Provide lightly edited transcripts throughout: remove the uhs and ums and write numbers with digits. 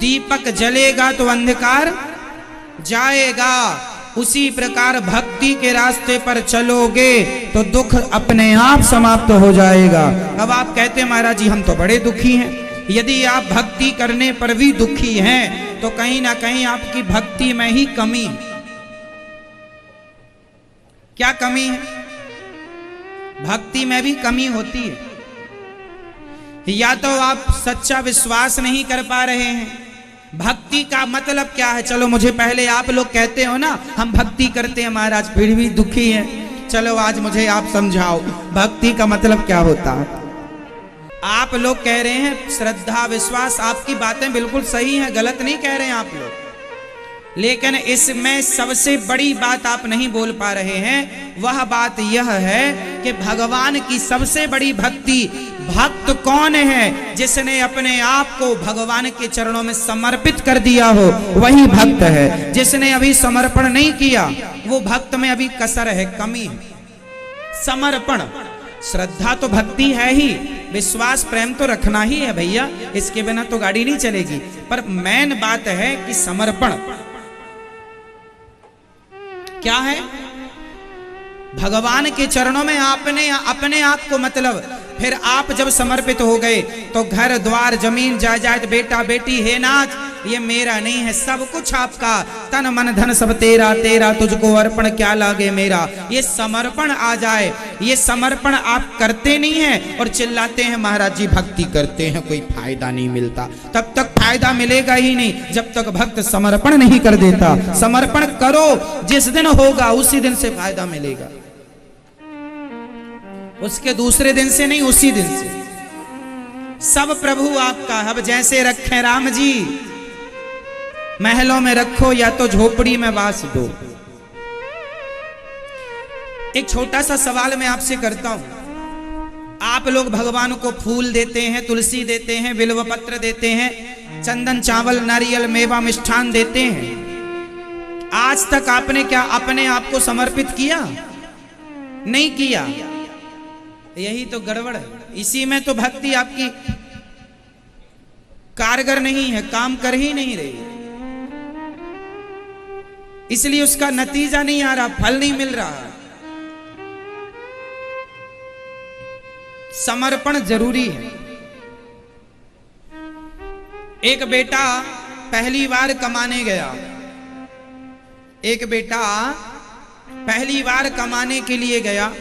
दीपक जलेगा तो अंधकार जाएगा, उसी प्रकार भक्ति के रास्ते पर चलोगे तो दुख अपने आप समाप्त हो जाएगा। अब आप कहते हैं महाराज जी हम तो बड़े दुखी हैं। यदि आप भक्ति करने पर भी दुखी हैं तो कहीं ना कहीं आपकी भक्ति में ही कमी है। क्या कमी है? भक्ति में भी कमी होती है। या तो आप सच्चा विश्वास नहीं कर पा रहे हैं। भक्ति का मतलब क्या है? चलो मुझे पहले आप लोग कहते हो ना हम भक्ति करते हैं महाराज फिर भी दुखी हैं, चलो आज मुझे आप समझाओ भक्ति का मतलब क्या होता है। आप लोग कह रहे हैं श्रद्धा विश्वास, आपकी बातें बिल्कुल सही हैं, गलत नहीं कह रहे हैं आप लोग, लेकिन इसमें सबसे बड़ी बात आप नहीं बोल पा रहे हैं। वह बात यह है कि भगवान की सबसे बड़ी भक्ति, भक्त कौन है? जिसने अपने आप को भगवान के चरणों में समर्पित कर दिया हो वही भक्त है। जिसने अभी समर्पण नहीं किया वो भक्त में अभी कसर है, कमी है। समर्पण, श्रद्धा तो भक्ति है ही, विश्वास प्रेम तो रखना ही है भैया, इसके बिना तो गाड़ी नहीं चलेगी। पर मेन बात है कि समर्पण क्या है? भगवान के चरणों में आपने अपने आप को, मतलब फिर आप जब समर्पित हो गए तो घर द्वार जमीन जायदाद बेटा बेटी है नाथ ये मेरा नहीं है, सब कुछ आपका, तन मन धन सब तेरा, तेरा तुझको अर्पण क्या लागे मेरा। ये समर्पण आ जाए, ये समर्पण आप करते नहीं हैं और चिल्लाते हैं महाराज जी भक्ति करते हैं कोई फायदा नहीं मिलता। तब तक फायदा मिलेगा ही नहीं जब तक भक्त समर्पण नहीं कर देता। समर्पण करो, जिस दिन होगा उसी दिन से फायदा मिलेगा, उसके दूसरे दिन से नहीं, उसी दिन से। सब प्रभु आपका। अब जैसे रखे राम जी, महलों में रखो या तो झोपड़ी में वास दो। एक छोटा सा सवाल मैं आपसे करता हूं। आप लोग भगवान को फूल देते हैं, तुलसी देते हैं, बिल्व पत्र देते हैं, चंदन चावल नारियल मेवा मिष्ठान देते हैं। आज तक आपने क्या अपने आप को समर्पित किया? नहीं किया। यही तो गड़बड़ है। इसी में तो भक्ति आपकी कारगर नहीं है, काम कर ही नहीं रही, इसलिए उसका नतीजा नहीं आ रहा, फल नहीं मिल रहा। समर्पण जरूरी है। एक बेटा पहली बार कमाने गया, एक बेटा पहली बार कमाने के लिए गया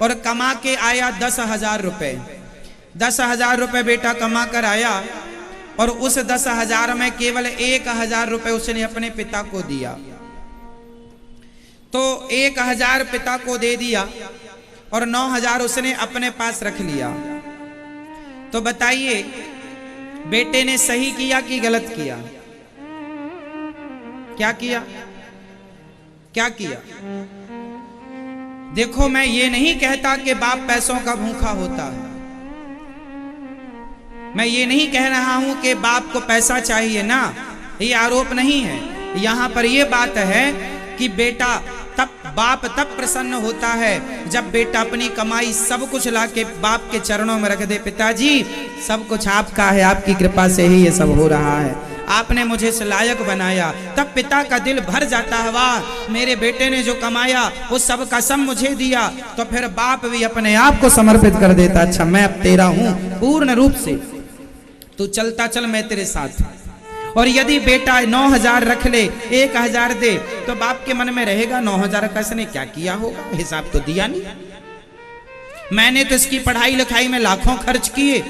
और कमा के आया 10,000 रुपए। 10,000 रुपए बेटा कमा कर आया और उस 10,000 में केवल 1,000 रुपए उसने अपने पिता को दिया। तो 1,000 पिता को दे दिया और 9,000 उसने अपने पास रख लिया। तो बताइए बेटे ने सही किया कि गलत किया? क्या किया? क्या किया? देखो मैं ये नहीं कहता कि बाप पैसों का भूखा होता है, मैं ये नहीं कह रहा हूं कि बाप को पैसा चाहिए ना, ये आरोप नहीं है। यहां पर ये बात है कि बेटा बाप तब प्रसन्न होता है जब बेटा अपनी कमाई सब कुछ लाके बाप के चरणों में रख दे। पिताजी सब कुछ आपका है, आपकी कृपा से ही ये सब हो रहा है, आपने मुझे इस लायक बनाया। तब पिता का दिल भर जाता है, वाह मेरे बेटे ने जो कमाया वो सब का सब मुझे दिया। तो फिर बाप भी अपने आप को समर्पित कर देता, अच्छा मैं अब तेरा हूं पूर्ण रूप से, तू चलता चल मैं तेरे साथ। और यदि बेटा 9,000 रख ले 1,000 दे तो बाप के मन में रहेगा 9,000 का इसने क्या किया होगा, हिसाब तो दिया नहीं, मैंने तो इसकी पढ़ाई लिखाई में लाखों खर्च किए,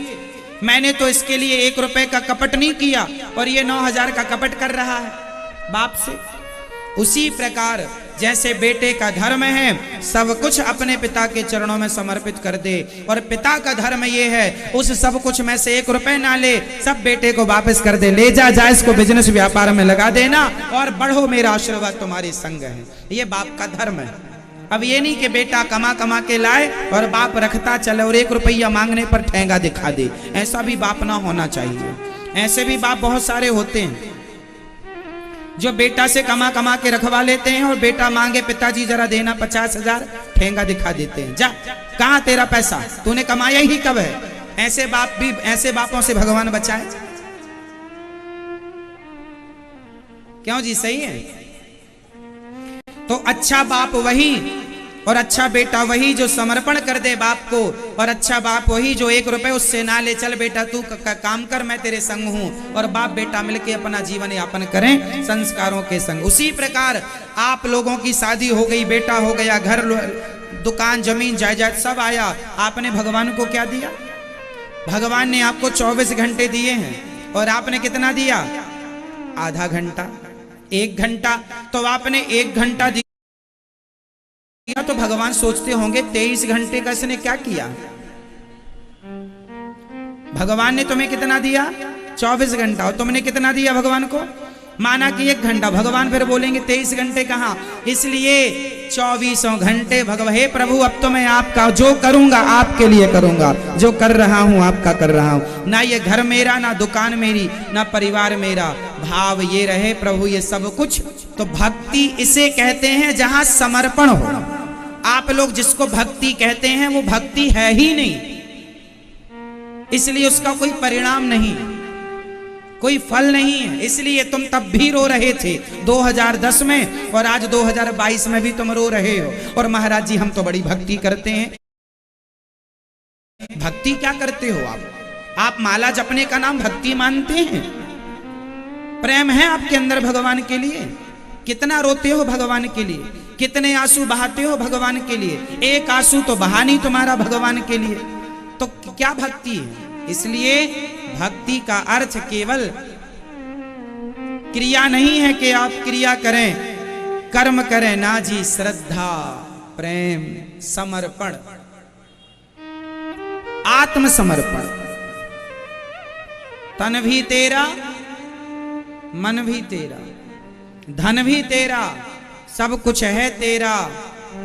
मैंने तो इसके लिए 1 रुपए का कपट नहीं किया और ये 9,000 का कपट कर रहा है बाप से। उसी प्रकार जैसे बेटे का धर्म है सब कुछ अपने पिता के चरणों में समर्पित कर दे, और पिता का धर्म ये है उस सब कुछ में से 1 रुपए ना ले, सब बेटे को वापस कर दे, ले जा इसको बिजनेस व्यापार में लगा देना और बढ़ो, मेरा आशीर्वाद तुम्हारे संग है। ये बाप का धर्म है। अब ये नहीं कि बेटा कमा कमा के लाए और बाप रखता चले और 1 रुपया मांगने पर ठेंगा दिखा दे, ऐसा भी बाप ना होना चाहिए। ऐसे भी बाप बहुत सारे होते हैं जो बेटा से कमा कमा के रखवा लेते हैं और बेटा मांगे पिताजी जरा देना 50,000, ठेंगा दिखा देते हैं, जा कहां तेरा पैसा, तूने कमाया ही कब है। ऐसे बाप भी, ऐसे बापों से भगवान बचाए। क्यों जी, सही है? तो अच्छा बाप वही और अच्छा बेटा वही जो समर्पण कर दे बाप को, और अच्छा बाप वही जो 1 रुपए उससे ना ले, चल बेटा तू काम कर, मैं तेरे संग हूं, और बाप बेटा मिलके अपना जीवन यापन करें संस्कारों के संग। उसी प्रकार आप लोगों की शादी हो गई, बेटा हो गया, घर दुकान जमीन जायदाद सब आया, आपने भगवान को क्या दिया? भगवान ने आपको 24 घंटे दिए हैं और आपने कितना दिया? आधा घंटा, 1 घंटा। तो आपने 1 घंटा दिया तो भगवान सोचते होंगे 23 घंटे का इसने क्या किया? भगवान ने तुम्हें कितना दिया? 24 घंटा। और तुमने कितना दिया भगवान को? माना कि 1 घंटा। भगवान फिर बोलेंगे 23 घंटे कहां? इसलिए 24 घंटे हे प्रभु अब तो मैं आपका जो करूंगा आपके लिए करूंगा, जो कर रहा हूं आपका कर रहा हूं, ना ये घर मेरा, ना दुकान मेरी, ना परिवार मेरा, भाव ये रहे प्रभु ये सब कुछ। तो भक्ति इसे कहते हैं जहां समर्पण हो। आप लोग जिसको भक्ति कहते हैं वो भक्ति है ही नहीं, इसलिए उसका कोई परिणाम नहीं, कोई फल नहीं है। इसलिए तुम तब भी रो रहे थे 2010 में, और आज 2022 में भी तुम रो रहे हो। और महाराज जी हम तो बड़ी भक्ति करते हैं। भक्ति क्या करते हो आप माला जपने का नाम भक्ति मानते हैं? प्रेम है आपके अंदर भगवान के लिए? कितना रोते हो भगवान के लिए? कितने आंसू बहाते हो भगवान के लिए? एक आंसू तो बहा नहीं तुम्हारा भगवान के लिए, तो क्या भक्ति है? इसलिए भक्ति का अर्थ केवल क्रिया नहीं है कि आप क्रिया करें, कर्म करें, ना जी, श्रद्धा, प्रेम, समर्पण, आत्मसमर्पण। तन भी तेरा, मन भी तेरा, धन भी तेरा, सब कुछ है तेरा,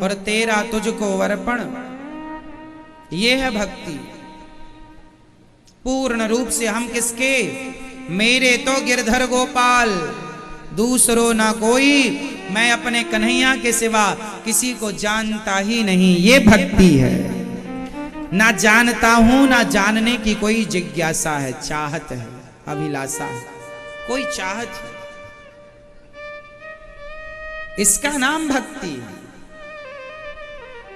और तेरा तुझको अर्पण। ये है भक्ति। पूर्ण रूप से हम किसके? मेरे तो गिरधर गोपाल, दूसरो ना कोई, मैं अपने कन्हैया के सिवा किसी को जानता ही नहीं। ये भक्ति है। ना जानता हूं, ना जानने की कोई जिज्ञासा है, चाहत है, अभिलाषा है, कोई चाहत है, इसका नाम भक्ति है।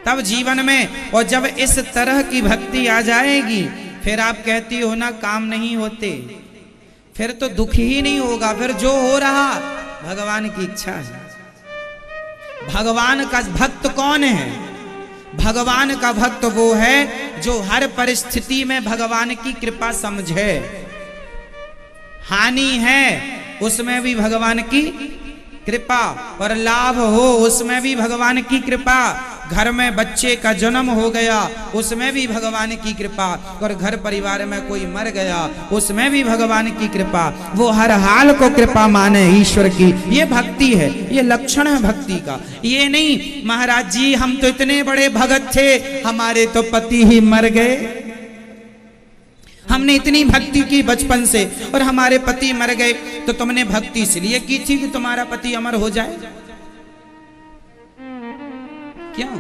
तब जीवन में, और जब इस तरह की भक्ति आ जाएगी, फिर आप कहती हो ना काम नहीं होते, फिर तो दुख ही नहीं होगा। फिर जो हो रहा भगवान की इच्छा है। भगवान का भक्त कौन है? भगवान का भक्त वो है जो हर परिस्थिति में भगवान की कृपा समझे। हानि है उसमें भी भगवान की कृपा, और लाभ हो उसमें भी भगवान की कृपा। घर में बच्चे का जन्म हो गया उसमें भी भगवान की कृपा, और घर परिवार में कोई मर गया उसमें भी भगवान की कृपा। वो हर हाल को कृपा माने ईश्वर की। ये भक्ति है, ये लक्षण है भक्ति का। ये नहीं महाराज जी हम तो इतने बड़े भगत थे, हमारे तो पति ही मर गए, हमने इतनी भक्ति की बचपन से और हमारे पति मर गए। तो तुमने भक्ति इसलिए की थी कि तुम्हारा पति अमर हो जाए? क्यों?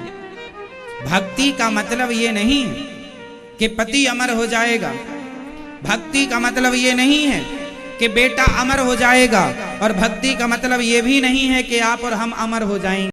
भक्ति का मतलब ये नहीं कि पति अमर हो जाएगा। भक्ति का मतलब ये नहीं है कि बेटा अमर हो जाएगा, और भक्ति का मतलब ये भी नहीं है कि आप और हम अमर हो जाएंगे।